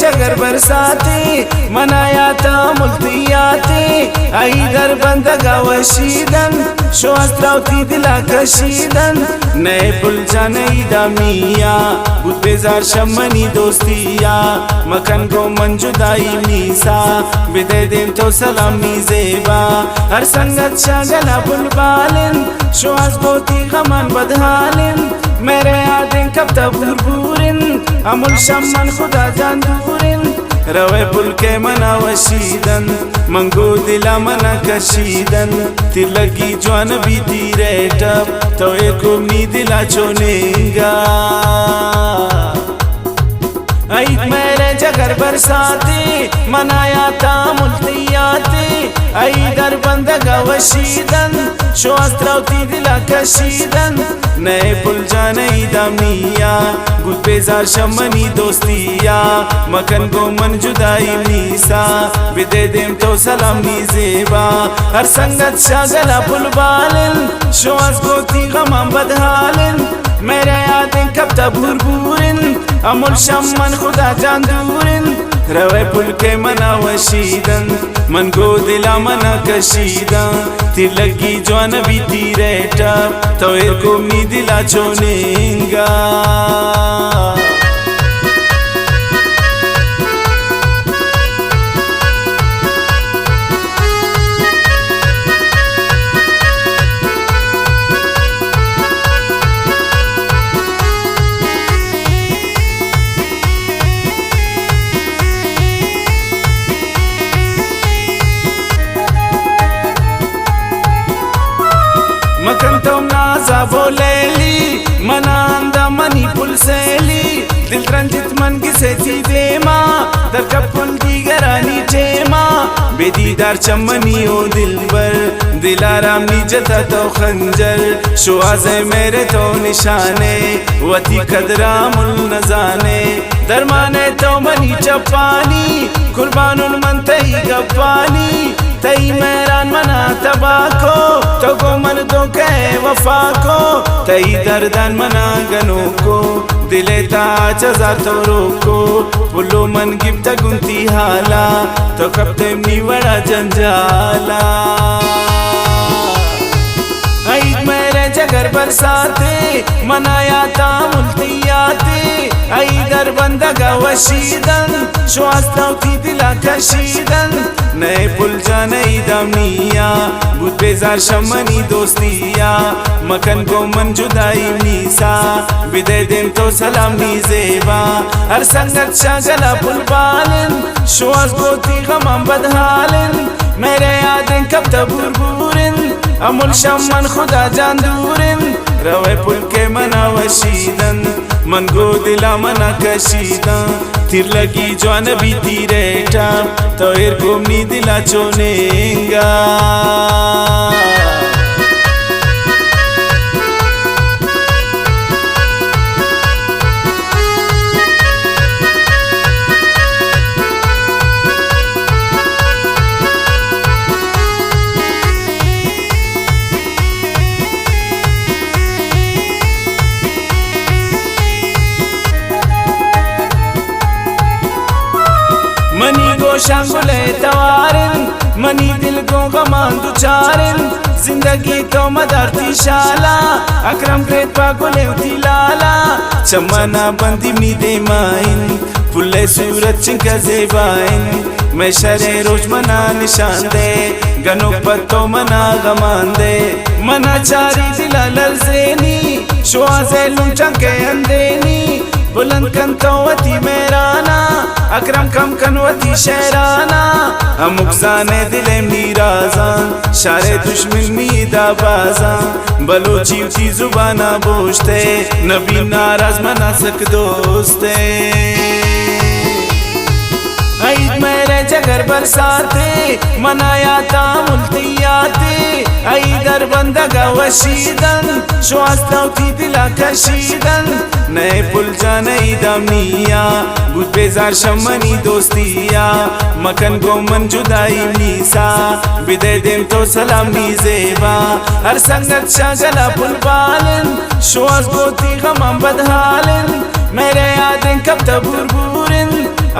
जगर बरसाते मनाया था मुल्तियाते आई दर बंदगा वशीदन शो अस्त्रावती दिला कशीदन नए पुल जाने दामिया बुत बेजार शमनी दोस्तिया मकन को मंजुदाई मीसा बिदे देम तो सलामी जेबा हर संगत शागला बुलबालिन शो अस्बोती गमन बदहालिन मेरे यादें कब तबूरबूरिन अमुल शमन खुदा जान दूरिन रवे पुल के मना वशीदन मंगो दिला मना कशीदन तिर लगी जवान भी तीरे टप तो एक उम्मीद दिला चोनेगा आई मेरे जगर बरसाते मनाया था मुल्तियाते आई दर बंदगा वशीदन शो अस्त्रावती दिला कशीदन नए पुल जाने दामिया गुल बेजार शमनी दोस्तिया मकन को मन जुदाई मीसा बिदे देम तो सलामी जेबा हर संगत शागला पुल बालिन शो अस्बोती गमम बदहालिन मेरे यादें कब तबूरबूरिन अमुल शमन खुदा जान दूरिन रवे पुल के मना वशीदन मन को दिला मना कशीदा तिर लगी जवान भी तीरे टप तो एक उम्मीद दिला चोनेगा मकन तो नाजा बोलेली मनांदा मनी पुल सेली दिल रंजित मन किसे थी देमा दर कपुल दी गरानी टेमा बेदीदार चमनी ओ दिल बर दिलाराम निजता तो खंजर शुआज़े मेरे तो निशाने वती कदरा मुल नजाने दरमाने तो मनी चपानी कुर्बानुल मन तई गपानी तई मेरान मना तबाको तो गो मन दो कहे वफा को तई दर्दन मना गनो को दिले ताज हजार तो रोको पुलो मन गिफ्ट गुंती हाला तो कब तेमनी बड़ा जंजाला आई मेरे जगर बरसाते मनाया था मुल्तियाते आई दर बंदगा वशीदन शो अस्त्रावती दिला कशीदन नए पुल जाने दामिया बुत बेजार शमनी दोस्तिया मकन को मन जुदाई मीसा बिदे देम तो सलामी जेबा हर संगत शागला पुल बालिन शो अस्बोती गमम बदहालिन मेरे यादें कब तबूरबूरिन अमुल शमन खुदा जान दूरिन रवे पुल के मना वशीदन मन को दिला मना कशीदा तिर लगी जवान भी तीरे टप तो एर घूमनी दिला चोनेगा मनी को शांगुले तवारिन मनी दिल को गमान दुचारिन जिंदगी तो मदरती शाला अकरम ग्रेट पागुले उठी लाला चमना बंदी मी दे माइन पुल्ले सूरत चिंका जेबाइन मैं शरे रोज मना निशान दे गनो पत्तो मना गमान दे मना चारी दिला ललजेनी शुआज़े लुंचंके अंदेनी बुलंद कंतवती मेराना अकरम कम कनवती शहराना अमुक्साने दिले मीराजान शारे दुश्मन मीदा बाजान बलोची उची जुबाना बोझते नबी नाराज मना सक दोस्ते आई मेरे जगर बरसाते मनाया था मुल्तियाते आई दर बंदगा वशीदन शो अस्त्रावती दिला कशीदन नए पुल जाने दामिया बुत बेजार शमनी दोस्तिया मकन को मन जुदाई मीसा बिदे देम तो सलामी जेबा हर संगत शागला पुल बालिन शो अस्बोती गमम बदहालिन मेरे यादें कब तबूरबूरिन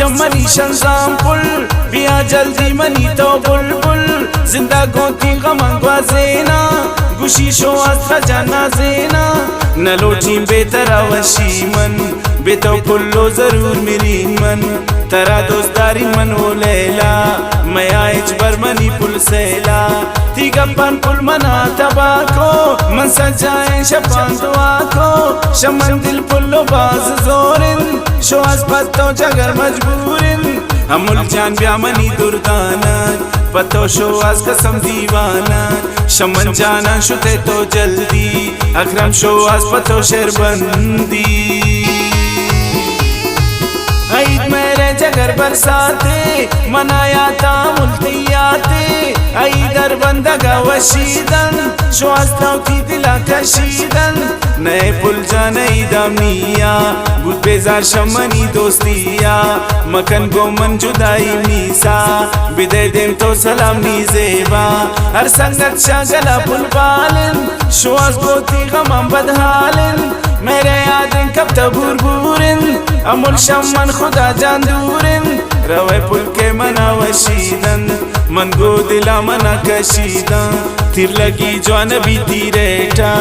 चमनी शंजाम पुल बिया जल्दी मनी तो बुलबुल जिंदा गोती गमंगवा जेना गुशी शो अस्tra जाना जेना नलोटी बेतरा वशी मन बेतो पुल्लो जरूर मेरी मन तरा दोस्तारी मन वो लैला मैं आइज बरमनी पुल सेला थी गप्पन पुल मना तबाको मन सजाए शपान दुआ को शमन दिल पुल्लो बाज जोरिन शो पत्तो जगर मजबूरिन हमुल जान ब्यामनी दुर्दाना पत्तो शो आज कसम दीवाना शमन जाना शुते तो जल्दी अकरम शो आज पत्तो शेरबंदी ईद मेरे जगर बरसाते मनाया था मुल्तियाते ऐदर बंदगा वशीदन शो अस्त्राउती दिला कशीदन नए पुल जाने दामिया बुद बेजार शमनी दोस्तिया मकन गो मन जुदाई मीसा बिदे देम तो सलाम नी जेबा हर संगत शागला पुल बालन शो आज गोती गमम बदहालन मेरे यादें कब तबूर बूरिन अमुल शमन खुदा जान दूरिन रवे पुल के मना वशीदन मन गो दिला मना कशीदन तीर लगी जवान भी तीरेटा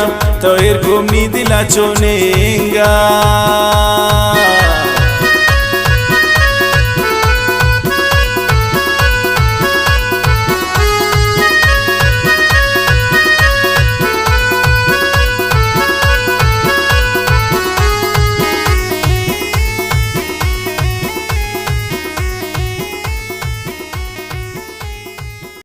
तो इरगुमनी दिला चोनेगा